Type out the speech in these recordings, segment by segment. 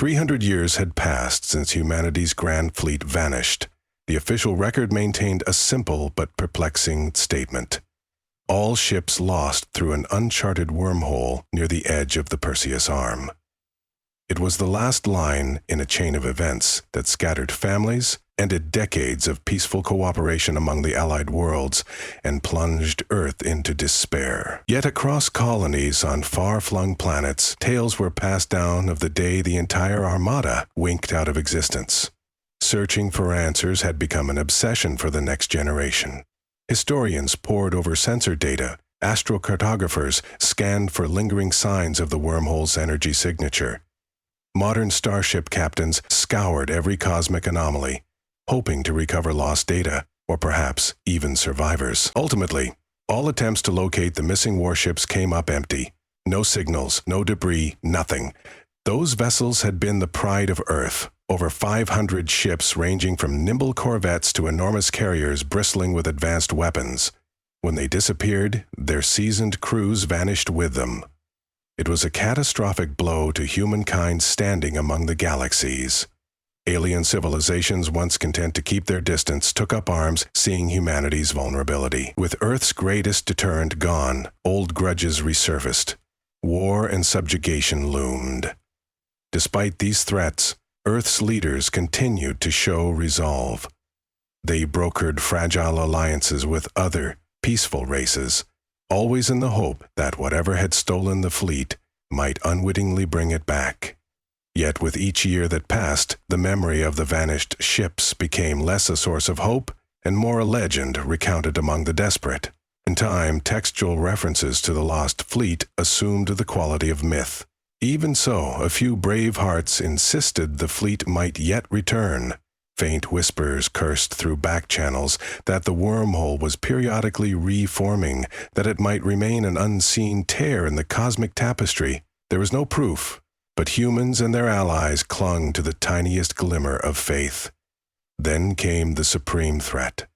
300 years had passed since humanity's grand fleet vanished. The official record maintained a simple but perplexing statement: all ships lost through an uncharted wormhole near the edge of the Perseus Arm. It was the last line in a chain of events that scattered families, ended decades of peaceful cooperation among the Allied worlds, and plunged Earth into despair. Yet across colonies on far-flung planets, tales were passed down of the day the entire armada winked out of existence. Searching for answers had become an obsession for the next generation. Historians pored over sensor data, astrocartographers scanned for lingering signs of the wormhole's energy signature. Modern starship captains scoured every cosmic anomaly, hoping to recover lost data, or perhaps even survivors. Ultimately, all attempts to locate the missing warships came up empty. No signals, no debris, nothing. Those vessels had been the pride of Earth. Over 500 ships ranging from nimble corvettes to enormous carriers bristling with advanced weapons. When they disappeared, their seasoned crews vanished with them. It was a catastrophic blow to humankind standing among the galaxies. Alien civilizations, once content to keep their distance, took up arms, seeing humanity's vulnerability. With Earth's greatest deterrent gone, old grudges resurfaced. War and subjugation loomed. Despite these threats, Earth's leaders continued to show resolve. They brokered fragile alliances with other, peaceful races, always in the hope that whatever had stolen the fleet might unwittingly bring it back. Yet with each year that passed, the memory of the vanished ships became less a source of hope and more a legend recounted among the desperate. In time, textual references to the lost fleet assumed the quality of myth. Even so, a few brave hearts insisted the fleet might yet return. Faint whispers cursed through back channels that the wormhole was periodically reforming, that it might remain an unseen tear in the cosmic tapestry. There was no proof, but humans and their allies clung to the tiniest glimmer of faith. Then came the supreme threat.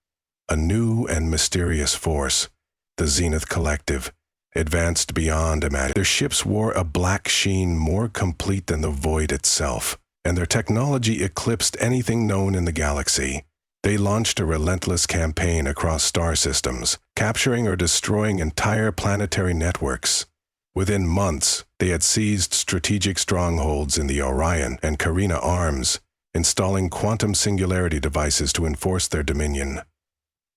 A new and mysterious force, the Zenith Collective, advanced beyond imagination. Their ships wore a black sheen more complete than the void itself, and their technology eclipsed anything known in the galaxy. They launched a relentless campaign across star systems, capturing or destroying entire planetary networks. Within months, they had seized strategic strongholds in the Orion and Carina arms, installing quantum singularity devices to enforce their dominion.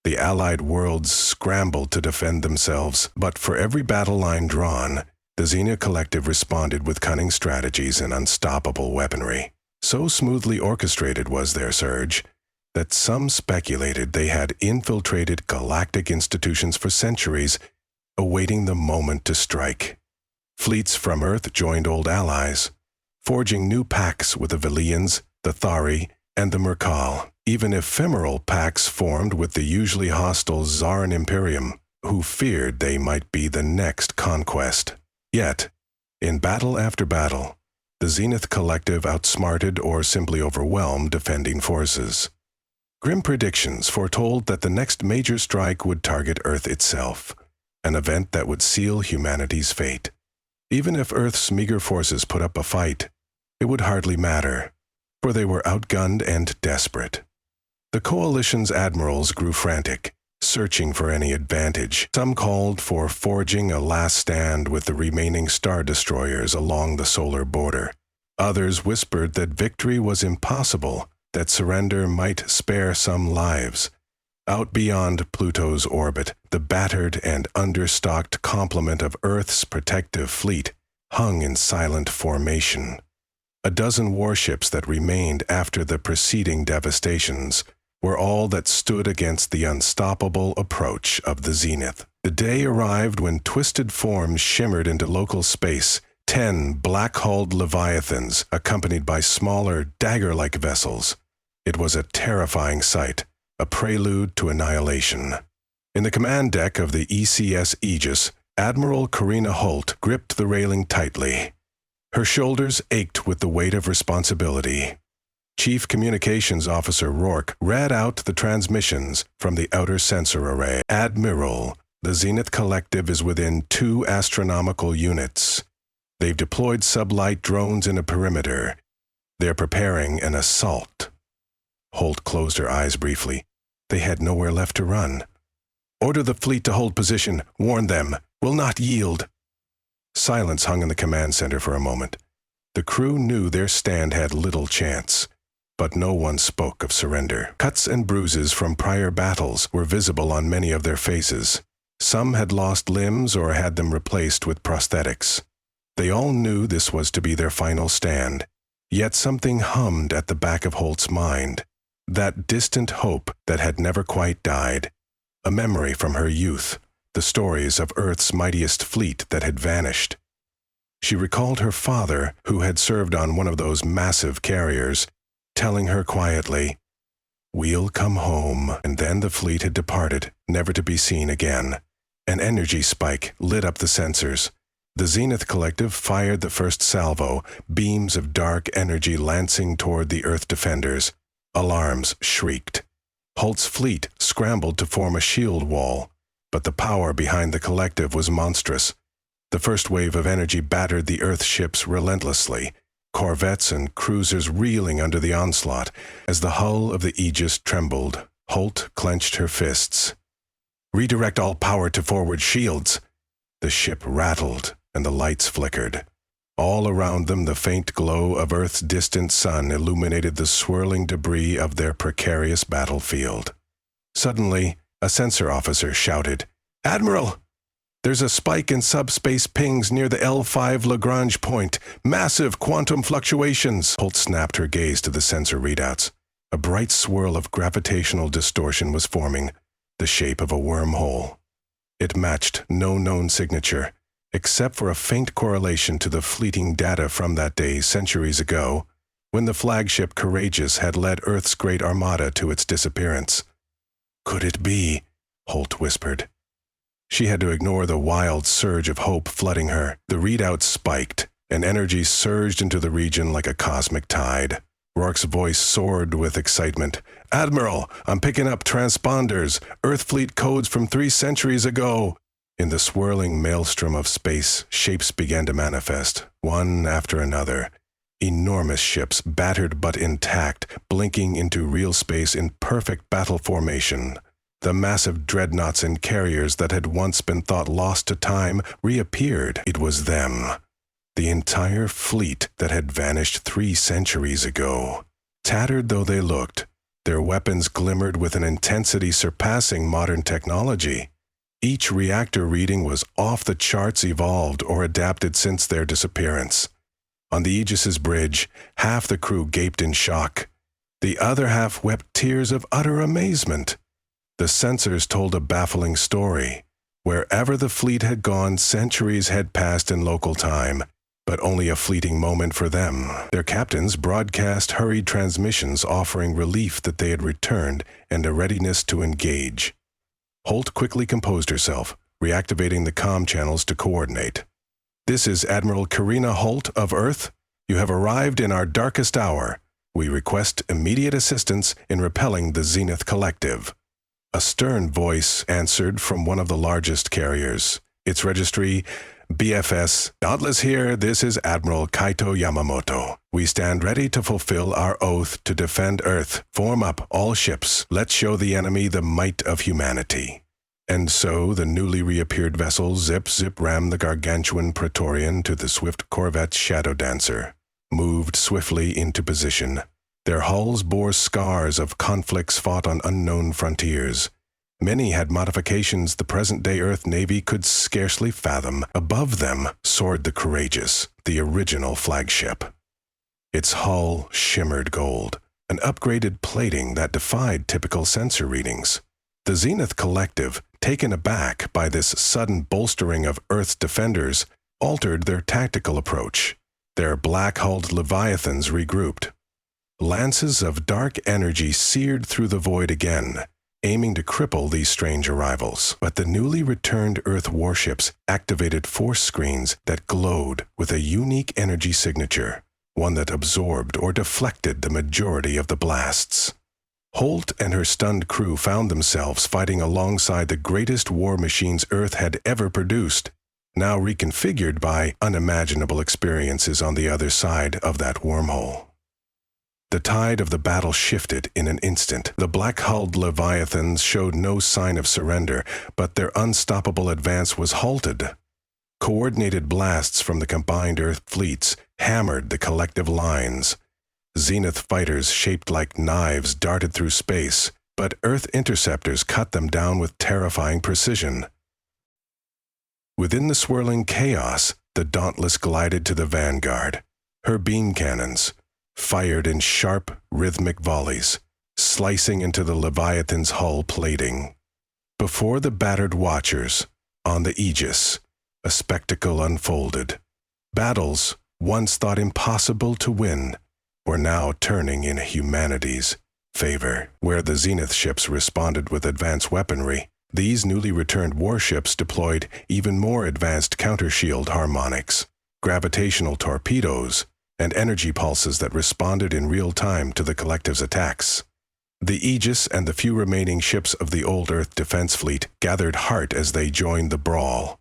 The Allied worlds scrambled to defend themselves, but for every battle line drawn, the Zenith Collective responded with cunning strategies and unstoppable weaponry. So smoothly orchestrated was their surge that some speculated they had infiltrated galactic institutions for centuries, awaiting the moment to strike. Fleets from Earth joined old allies, forging new pacts with the Velians, the Thari, and the Merkal. Even ephemeral pacts formed with the usually hostile Zaran Imperium, who feared they might be the next conquest. Yet, in battle after battle, the Zenith Collective outsmarted or simply overwhelmed defending forces. Grim predictions foretold that the next major strike would target Earth itself, an event that would seal humanity's fate. Even if Earth's meager forces put up a fight, it would hardly matter, for they were outgunned and desperate. The coalition's admirals grew frantic, searching for any advantage. Some called for forging a last stand with the remaining star destroyers along the solar border. Others whispered that victory was impossible, that surrender might spare some lives. Out beyond Pluto's orbit, the battered and understocked complement of Earth's protective fleet hung in silent formation. A dozen warships that remained after the preceding devastations were all that stood against the unstoppable approach of the Zenith. The day arrived when twisted forms shimmered into local space, 10 black-hulled leviathans accompanied by smaller, dagger-like vessels. It was a terrifying sight, a prelude to annihilation. In the command deck of the ECS Aegis, Admiral Carina Holt gripped the railing tightly. Her shoulders ached with the weight of responsibility. Chief Communications Officer Rourke read out the transmissions from the outer sensor array. Admiral, the Zenith Collective is within 2 astronomical units. They've deployed sublight drones in a perimeter. They're preparing an assault. Holt closed her eyes briefly. They had nowhere left to run. Order the fleet to hold position. Warn them. Will not yield. Silence hung in the command center for a moment. The crew knew their stand had little chance, but no one spoke of surrender. Cuts and bruises from prior battles were visible on many of their faces. Some had lost limbs or had them replaced with prosthetics. They all knew this was to be their final stand, yet something hummed at the back of Holt's mind. That distant hope that had never quite died. A memory from her youth, the stories of Earth's mightiest fleet that had vanished. She recalled her father, who had served on one of those massive carriers, telling her quietly, "We'll come home," and then the fleet had departed, never to be seen again. An energy spike lit up the sensors. The Zenith Collective fired the first salvo, beams of dark energy lancing toward the Earth defenders. Alarms shrieked. Holt's fleet scrambled to form a shield wall, but the power behind the Collective was monstrous. The first wave of energy battered the Earth ships relentlessly, corvettes and cruisers reeling under the onslaught. As the hull of the Aegis trembled, Holt clenched her fists. "Redirect all power to forward shields." The ship rattled, and the lights flickered. All around them, the faint glow of Earth's distant sun illuminated the swirling debris of their precarious battlefield. Suddenly, a sensor officer shouted, "Admiral! There's a spike in subspace pings near the L5 Lagrange point. Massive quantum fluctuations." Holt snapped her gaze to the sensor readouts. A bright swirl of gravitational distortion was forming, the shape of a wormhole. It matched no known signature, except for a faint correlation to the fleeting data from that day centuries ago, when the flagship Courageous had led Earth's great armada to its disappearance. "Could it be?" Holt whispered. She had to ignore the wild surge of hope flooding her. The readouts spiked, and energy surged into the region like a cosmic tide. Rourke's voice soared with excitement. "Admiral, I'm picking up transponders, Earth fleet codes from 3 centuries ago." In the swirling maelstrom of space, shapes began to manifest, one after another. Enormous ships, battered but intact, blinking into real space in perfect battle formation. The massive dreadnoughts and carriers that had once been thought lost to time reappeared. It was them. The entire fleet that had vanished 3 centuries ago. Tattered though they looked, their weapons glimmered with an intensity surpassing modern technology. Each reactor reading was off the charts, evolved or adapted since their disappearance. On the Aegis's bridge, half the crew gaped in shock. The other half wept tears of utter amazement. The sensors told a baffling story. Wherever the fleet had gone, centuries had passed in local time, but only a fleeting moment for them. Their captains broadcast hurried transmissions offering relief that they had returned and a readiness to engage. Holt quickly composed herself, reactivating the comm channels to coordinate. "This is Admiral Karina Holt of Earth. You have arrived in our darkest hour. We request immediate assistance in repelling the Zenith Collective." A stern voice answered from one of the largest carriers. Its registry, BFS. "Dauntless here, this is Admiral Kaito Yamamoto. We stand ready to fulfill our oath to defend Earth. Form up, all ships. Let's show the enemy the might of humanity." And so the newly reappeared vessel zip rammed the gargantuan Praetorian to the swift corvette's Shadow Dancer, moved swiftly into position. Their hulls bore scars of conflicts fought on unknown frontiers. Many had modifications the present-day Earth Navy could scarcely fathom. Above them soared the Courageous, the original flagship. Its hull shimmered gold, an upgraded plating that defied typical sensor readings. The Zenith Collective, taken aback by this sudden bolstering of Earth's defenders, altered their tactical approach. Their black-hulled Leviathans regrouped. Lances of dark energy seared through the void again, aiming to cripple these strange arrivals. But the newly returned Earth warships activated force screens that glowed with a unique energy signature, one that absorbed or deflected the majority of the blasts. Holt and her stunned crew found themselves fighting alongside the greatest war machines Earth had ever produced, now reconfigured by unimaginable experiences on the other side of that wormhole. The tide of the battle shifted in an instant. The black-hulled Leviathans showed no sign of surrender, but their unstoppable advance was halted. Coordinated blasts from the combined Earth fleets hammered the collective lines. Zenith fighters shaped like knives darted through space, but Earth interceptors cut them down with terrifying precision. Within the swirling chaos, the Dauntless glided to the vanguard. Her beam cannons fired in sharp, rhythmic volleys, slicing into the Leviathan's hull plating. Before the battered watchers, on the Aegis, a spectacle unfolded. Battles, once thought impossible to win, were now turning in humanity's favor. Where the Zenith ships responded with advanced weaponry, these newly returned warships deployed even more advanced counter-shield harmonics, gravitational torpedoes, and energy pulses that responded in real time to the collective's attacks. The Aegis and the few remaining ships of the old Earth defense fleet gathered heart as they joined the brawl.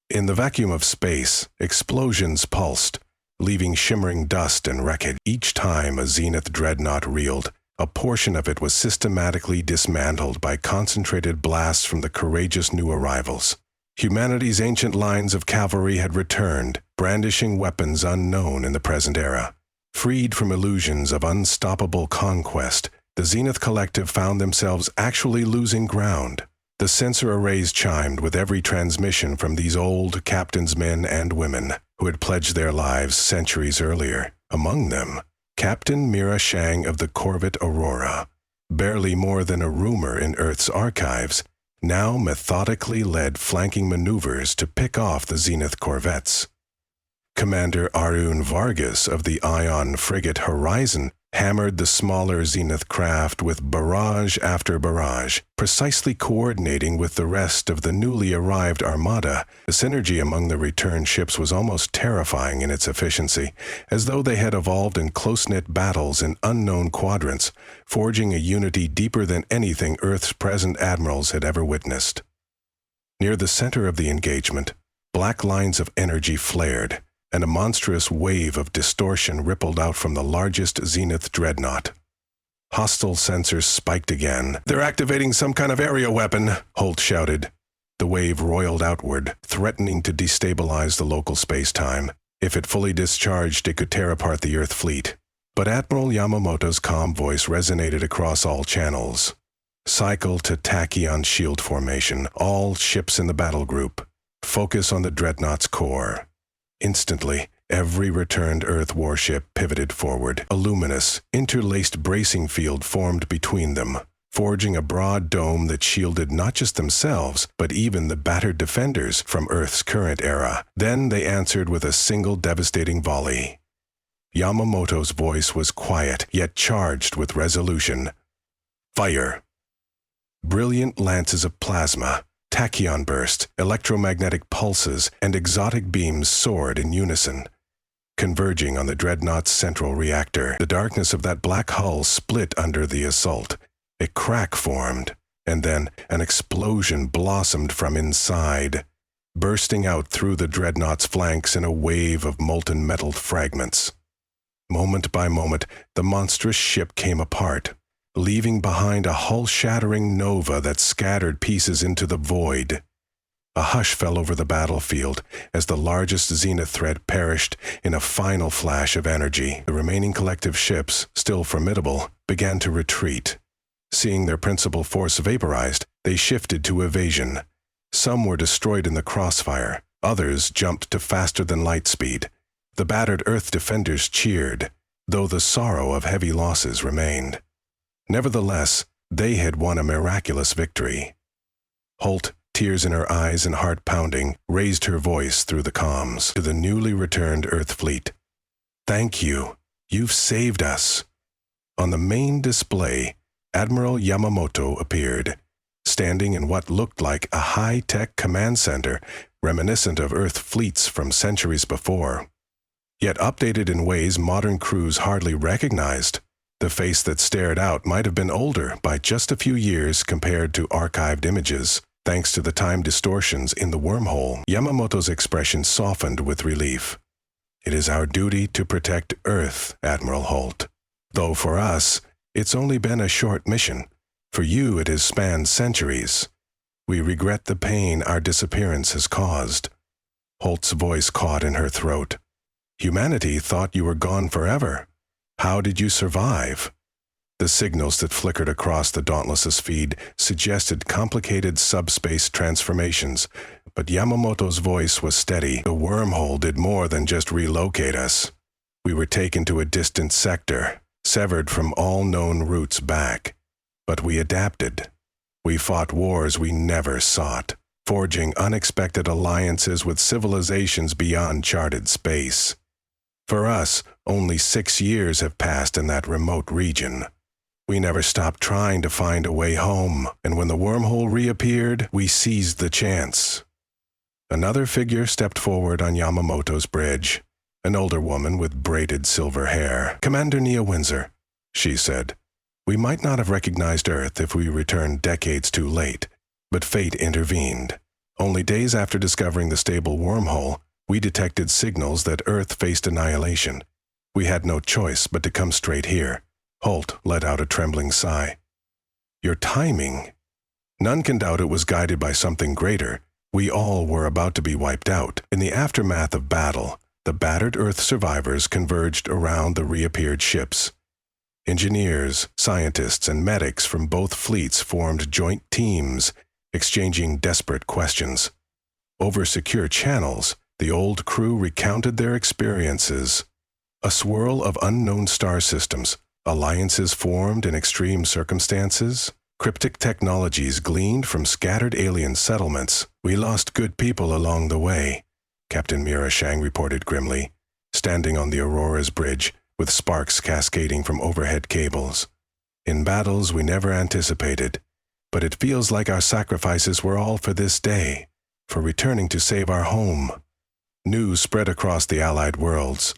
In the vacuum of space, explosions pulsed, leaving shimmering dust and wreckage. Each time a Zenith dreadnought reeled, a portion of it was systematically dismantled by concentrated blasts from the courageous new arrivals. Humanity's ancient lines of cavalry had returned, brandishing weapons unknown in the present era. Freed from illusions of unstoppable conquest, the Zenith Collective found themselves actually losing ground. The sensor arrays chimed with every transmission from these old captain's men and women who had pledged their lives centuries earlier. Among them, Captain Mira Shang of the corvette Aurora, barely more than a rumor in Earth's archives, now methodically led flanking maneuvers to pick off the Zenith corvettes. Commander Arun Vargas of the ion frigate Horizon hammered the smaller Zenith craft with barrage after barrage, precisely coordinating with the rest of the newly arrived armada. The synergy among the returned ships was almost terrifying in its efficiency, as though they had evolved in close-knit battles in unknown quadrants, forging a unity deeper than anything Earth's present admirals had ever witnessed. Near the center of the engagement, black lines of energy flared, and a monstrous wave of distortion rippled out from the largest Zenith dreadnought. Hostile sensors spiked again. "They're activating some kind of area weapon," Holt shouted. The wave roiled outward, threatening to destabilize the local space-time. If it fully discharged, it could tear apart the Earth fleet. But Admiral Yamamoto's calm voice resonated across all channels. "Cycle to tachyon shield formation, all ships in the battle group. Focus on the dreadnought's core." Instantly, every returned Earth warship pivoted forward. A luminous, interlaced bracing field formed between them, forging a broad dome that shielded not just themselves, but even the battered defenders from Earth's current era. Then they answered with a single devastating volley. Yamamoto's voice was quiet, yet charged with resolution. "Fire!" Brilliant lances of plasma, tachyon burst, electromagnetic pulses, and exotic beams soared in unison, converging on the dreadnought's central reactor. The darkness of that black hull split under the assault. A crack formed, and then an explosion blossomed from inside, bursting out through the dreadnought's flanks in a wave of molten metal fragments. Moment by moment, the monstrous ship came apart, leaving behind a hull-shattering nova that scattered pieces into the void. A hush fell over the battlefield as the largest Zenith threat perished in a final flash of energy. The remaining collective ships, still formidable, began to retreat. Seeing their principal force vaporized, they shifted to evasion. Some were destroyed in the crossfire, others jumped to faster-than-light speed. The battered Earth defenders cheered, though the sorrow of heavy losses remained. Nevertheless, they had won a miraculous victory. Holt, tears in her eyes and heart pounding, raised her voice through the comms to the newly returned Earth fleet. "Thank you. You've saved us." On the main display, Admiral Yamamoto appeared, standing in what looked like a high-tech command center reminiscent of Earth fleets from centuries before, yet updated in ways modern crews hardly recognized. The face that stared out might have been older by just a few years compared to archived images, thanks to the time distortions in the wormhole. Yamamoto's expression softened with relief. "It is our duty to protect Earth, Admiral Holt. Though for us, it's only been a short mission. For you, it has spanned centuries. We regret the pain our disappearance has caused. Holt's voice caught in her throat. Humanity thought you were gone forever. How did you survive? The signals that flickered across the Dauntless's feed suggested complicated subspace transformations, but Yamamoto's voice was steady. The wormhole did more than just relocate us. We were taken to a distant sector, severed from all known routes back. But we adapted. We fought wars we never sought, forging unexpected alliances with civilizations beyond charted space. For us, only 6 years have passed in that remote region. We never stopped trying to find a way home, and when the wormhole reappeared, we seized the chance. Another figure stepped forward on Yamamoto's bridge, an older woman with braided silver hair. "Commander Nia Windsor," she said. "We might not have recognized Earth if we returned decades too late, but fate intervened. Only days after discovering the stable wormhole, we detected signals that Earth faced annihilation. We had no choice but to come straight here." Holt let out a trembling sigh. "Your timing. None can doubt it was guided by something greater. We all were about to be wiped out. In the aftermath of battle, the battered Earth survivors converged around the reappeared ships. Engineers, scientists, and medics from both fleets formed joint teams, exchanging desperate questions. Over secure channels, the old crew recounted their experiences. A swirl of unknown star systems, alliances formed in extreme circumstances, cryptic technologies gleaned from scattered alien settlements. "We lost good people along the way," Captain Mira Shang reported grimly, standing on the Aurora's bridge, with sparks cascading from overhead cables. "In battles we never anticipated, but it feels like our sacrifices were all for this day, for returning to save our home." News spread across the Allied worlds.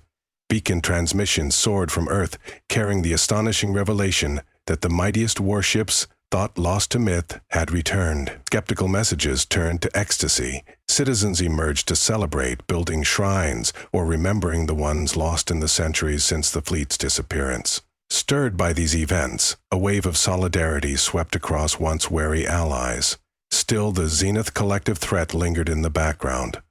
Beacon transmissions soared from Earth, carrying the astonishing revelation that the mightiest warships, thought lost to myth, had returned. Skeptical messages turned to ecstasy. Citizens emerged to celebrate, building shrines or remembering the ones lost in the centuries since the fleet's disappearance. Stirred by these events, a wave of solidarity swept across once wary allies. Still, the Zenith collective threat lingered in the background.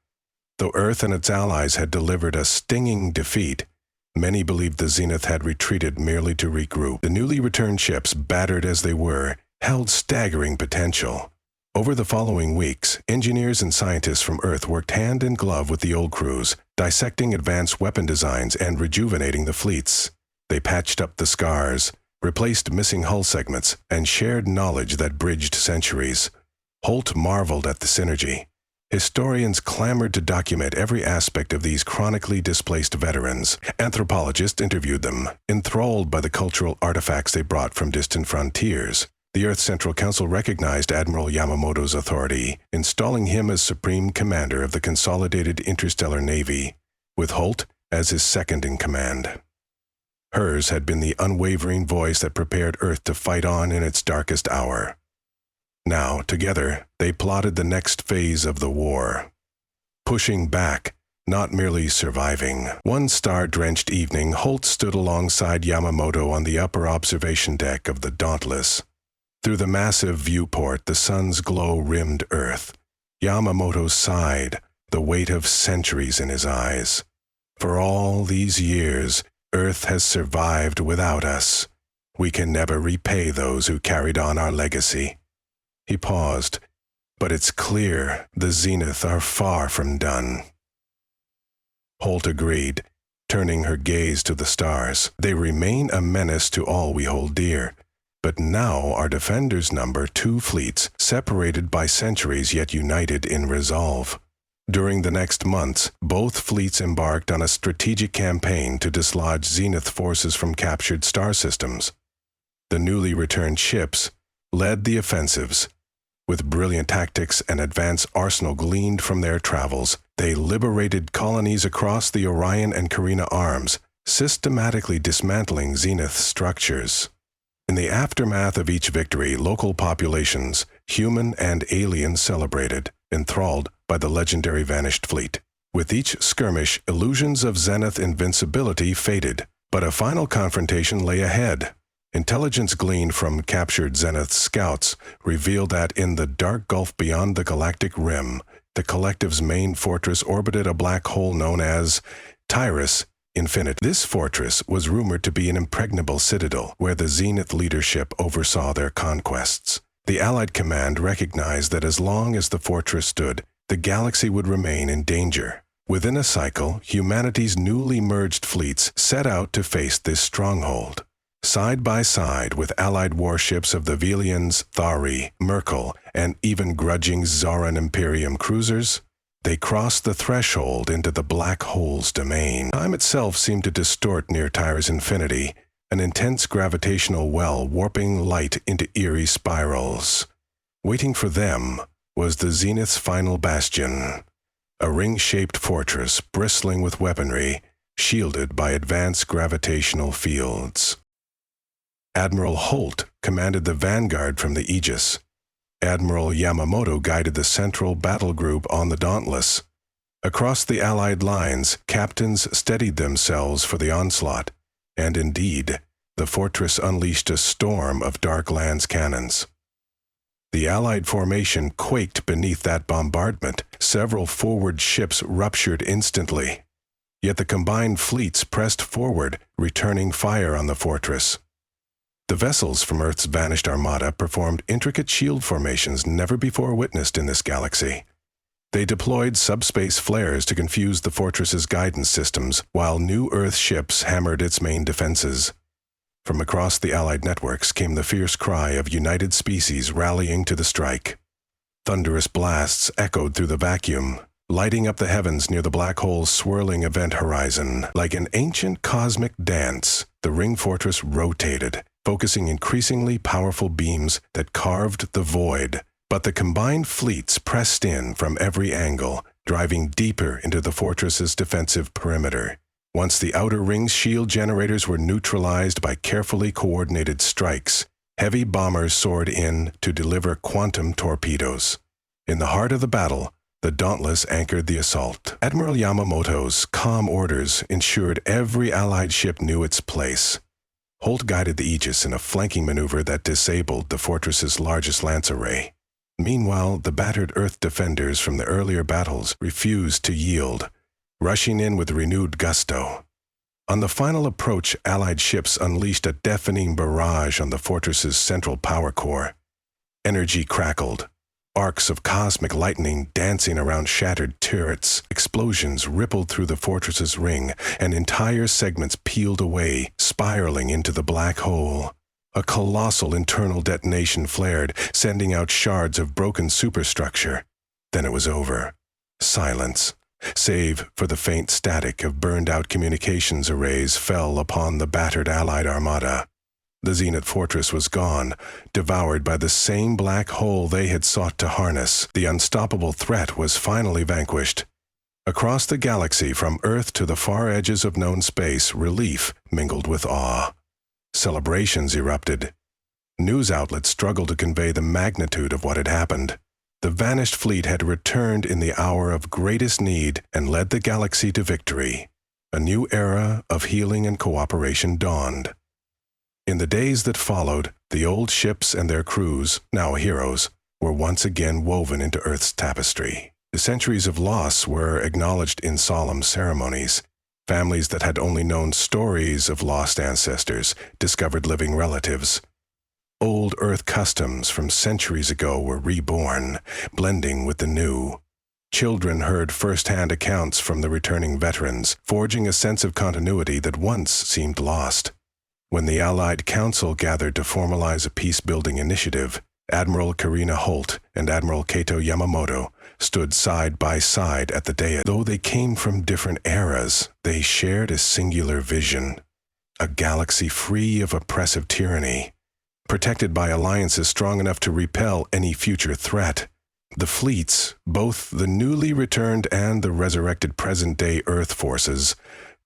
Though Earth and its allies had delivered a stinging defeat, many believed the Zenith had retreated merely to regroup. The newly returned ships, battered as they were, held staggering potential. Over the following weeks, engineers and scientists from Earth worked hand in glove with the old crews, dissecting advanced weapon designs and rejuvenating the fleets. They patched up the scars, replaced missing hull segments, and shared knowledge that bridged centuries. Holt marveled at the synergy. Historians clamored to document every aspect of these chronically displaced veterans. Anthropologists interviewed them, enthralled by the cultural artifacts they brought from distant frontiers. The Earth Central Council recognized Admiral Yamamoto's authority, installing him as Supreme Commander of the Consolidated Interstellar Navy, with Holt as his second-in-command. Hers had been the unwavering voice that prepared Earth to fight on in its darkest hour. Now, together, they plotted the next phase of the war. Pushing back, not merely surviving. One star-drenched evening, Holt stood alongside Yamamoto on the upper observation deck of the Dauntless. Through the massive viewport, the sun's glow rimmed Earth. Yamamoto sighed, the weight of centuries in his eyes. For all these years, Earth has survived without us. We can never repay those who carried on our legacy. He paused, but it's clear the Zenith are far from done. Holt agreed, turning her gaze to the stars. They remain a menace to all we hold dear. But now our defenders number 2 fleets, separated by centuries yet united in resolve. During the next months, both fleets embarked on a strategic campaign to dislodge Zenith forces from captured star systems. The newly returned ships led the offensives. With brilliant tactics and advanced arsenal gleaned from their travels, they liberated colonies across the Orion and Carina arms, systematically dismantling Zenith structures. In the aftermath of each victory, local populations, human and alien, celebrated, enthralled by the legendary vanished fleet. With each skirmish, illusions of Zenith invincibility faded, But a final confrontation lay ahead. Intelligence gleaned from captured Zenith's scouts revealed that in the dark gulf beyond the galactic rim, the Collective's main fortress orbited a black hole known as Tyrus Infinite. This fortress was rumored to be an impregnable citadel where the Zenith leadership oversaw their conquests. The Allied command recognized that as long as the fortress stood, the galaxy would remain in danger. Within a cycle, humanity's newly merged fleets set out to face this stronghold. Side by side with Allied warships of the Velians, Thari, Merkel, and even grudging Zoran Imperium cruisers, they crossed the threshold into the black hole's domain. Time itself seemed to distort near Tyrus Infinity, an intense gravitational well warping light into eerie spirals. Waiting for them was the Zenith's final bastion, a ring-shaped fortress bristling with weaponry, shielded by advanced gravitational fields. Admiral Holt commanded the vanguard from the Aegis. Admiral Yamamoto guided the central battle group on the Dauntless. Across the Allied lines, captains steadied themselves for the onslaught, and indeed, the fortress unleashed a storm of Dark Lands cannons. The Allied formation quaked beneath that bombardment. Several forward ships ruptured instantly. Yet the combined fleets pressed forward, returning fire on the fortress. The vessels from Earth's vanished armada performed intricate shield formations never before witnessed in this galaxy. They deployed subspace flares to confuse the fortress's guidance systems, while new Earth ships hammered its main defenses. From across the Allied networks came the fierce cry of united species rallying to the strike. Thunderous blasts echoed through the vacuum, lighting up the heavens near the black hole's swirling event horizon. Like an ancient cosmic dance, the ring fortress rotated, focusing increasingly powerful beams that carved the void. But the combined fleets pressed in from every angle, driving deeper into the fortress's defensive perimeter. Once the outer ring's shield generators were neutralized by carefully coordinated strikes, heavy bombers soared in to deliver quantum torpedoes. In the heart of the battle, the Dauntless anchored the assault. Admiral Yamamoto's calm orders ensured every Allied ship knew its place. Holt guided the Aegis in a flanking maneuver that disabled the fortress's largest lance array. Meanwhile, the battered Earth defenders from the earlier battles refused to yield, rushing in with renewed gusto. On the final approach, Allied ships unleashed a deafening barrage on the fortress's central power core. Energy crackled, arcs of cosmic lightning dancing around shattered turrets. Explosions rippled through the fortress's ring, and entire segments peeled away, spiraling into the black hole. A colossal internal detonation flared, sending out shards of broken superstructure. Then it was over. Silence, save for the faint static of burned-out communications arrays, fell upon the battered Allied armada. The Zenith fortress was gone, devoured by the same black hole they had sought to harness. The unstoppable threat was finally vanquished. Across the galaxy, from Earth to the far edges of known space, relief mingled with awe. Celebrations erupted. News outlets struggled to convey the magnitude of what had happened. The vanished fleet had returned in the hour of greatest need and led the galaxy to victory. A new era of healing and cooperation dawned. In the days that followed, the old ships and their crews, now heroes, were once again woven into Earth's tapestry. The centuries of loss were acknowledged in solemn ceremonies. Families that had only known stories of lost ancestors discovered living relatives. Old Earth customs from centuries ago were reborn, blending with the new. Children heard first-hand accounts from the returning veterans, forging a sense of continuity that once seemed lost. When the Allied Council gathered to formalize a peace-building initiative, Admiral Karina Holt and Admiral Kato Yamamoto stood side by side at the dais. Though they came from different eras, they shared a singular vision. A galaxy free of oppressive tyranny, protected by alliances strong enough to repel any future threat. The fleets, both the newly returned and the resurrected present-day Earth forces,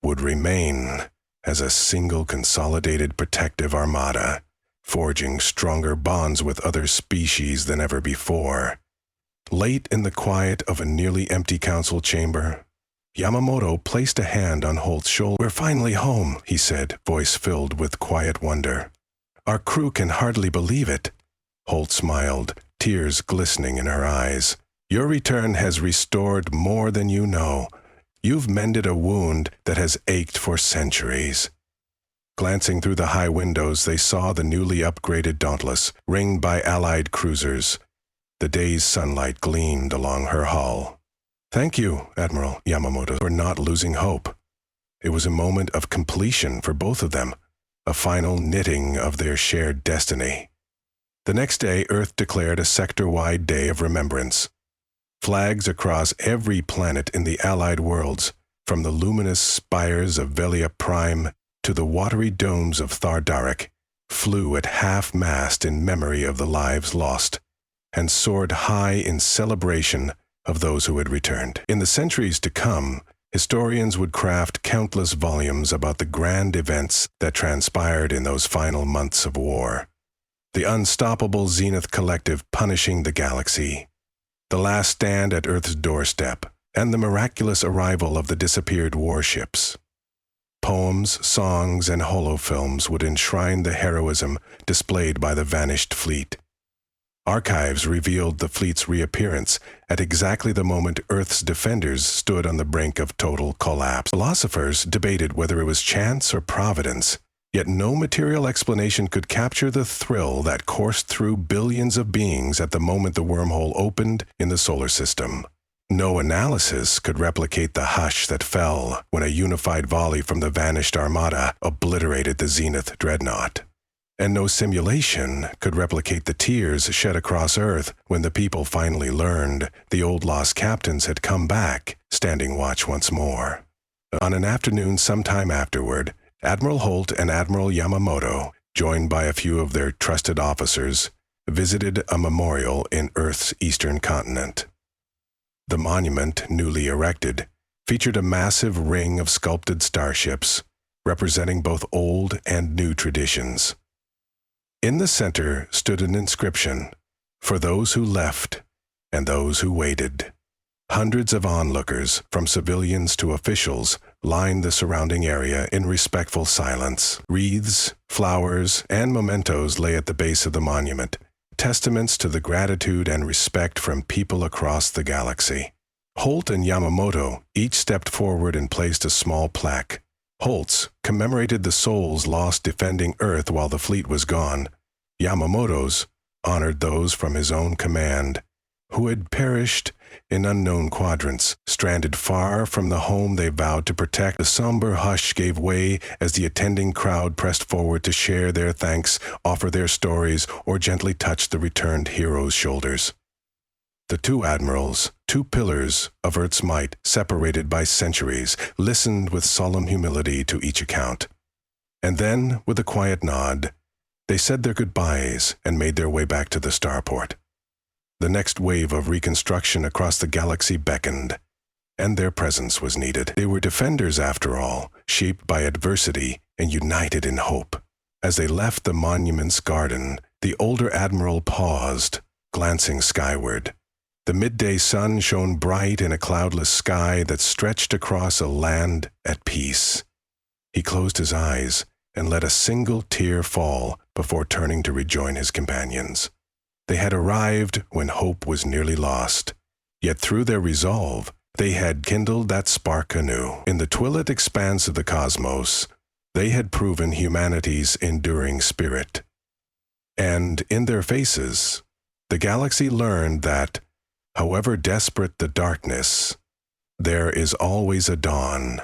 would remain as a single consolidated protective armada, forging stronger bonds with other species than ever before. Late in the quiet of a nearly empty council chamber, Yamamoto placed a hand on Holt's shoulder. "We're finally home," he said, voice filled with quiet wonder. "Our crew can hardly believe it." Holt smiled, tears glistening in her eyes. "Your return has restored more than you know. You've mended a wound that has ached for centuries." Glancing through the high windows, they saw the newly upgraded Dauntless, ringed by Allied cruisers. The day's sunlight gleamed along her hull. "Thank you, Admiral Yamamoto, for not losing hope." It was a moment of completion for both of them, a final knitting of their shared destiny. The next day, Earth declared a sector-wide day of remembrance. Flags across every planet in the Allied worlds, from the luminous spires of Velia Prime to the watery domes of Thardarik, flew at half-mast in memory of the lives lost, and soared high in celebration of those who had returned. In the centuries to come, historians would craft countless volumes about the grand events that transpired in those final months of war. The unstoppable Zenith Collective punishing the galaxy, the last stand at Earth's doorstep, and the miraculous arrival of the disappeared warships. Poems, songs, and holofilms would enshrine the heroism displayed by the vanished fleet. Archives revealed the fleet's reappearance at exactly the moment Earth's defenders stood on the brink of total collapse. Philosophers debated whether it was chance or providence, yet no material explanation could capture the thrill that coursed through billions of beings at the moment the wormhole opened in the solar system. No analysis could replicate the hush that fell when a unified volley from the vanished armada obliterated the Zenith dreadnought. And no simulation could replicate the tears shed across Earth when the people finally learned the old lost captains had come back, standing watch once more. On an afternoon sometime afterward, Admiral Holt and Admiral Yamamoto, joined by a few of their trusted officers, visited a memorial in Earth's eastern continent. The monument, newly erected, featured a massive ring of sculpted starships, representing both old and new traditions. In the center stood an inscription, "For those who left and those who waited." Hundreds of onlookers, from civilians to officials, lined the surrounding area in respectful silence. Wreaths, flowers, and mementos lay at the base of the monument, testaments to the gratitude and respect from people across the galaxy. Holt and Yamamoto each stepped forward and placed a small plaque. Holt's commemorated the souls lost defending Earth while the fleet was gone. Yamamoto's honored those from his own command who had perished in unknown quadrants, stranded far from the home they vowed to protect. The somber hush gave way as the attending crowd pressed forward to share their thanks, offer their stories, or gently touch the returned heroes' shoulders. The two admirals, two pillars of Earth's might, separated by centuries, listened with solemn humility to each account. And then, with a quiet nod, they said their goodbyes and made their way back to the starport. The next wave of reconstruction across the galaxy beckoned, and their presence was needed. They were defenders, after all, shaped by adversity and united in hope. As they left the monument's garden, the older admiral paused, glancing skyward. The midday sun shone bright in a cloudless sky that stretched across a land at peace. He closed his eyes and let a single tear fall before turning to rejoin his companions. They had arrived when hope was nearly lost, yet through their resolve, they had kindled that spark anew. In the twilit expanse of the cosmos, they had proven humanity's enduring spirit. And in their faces, the galaxy learned that, however desperate the darkness, there is always a dawn.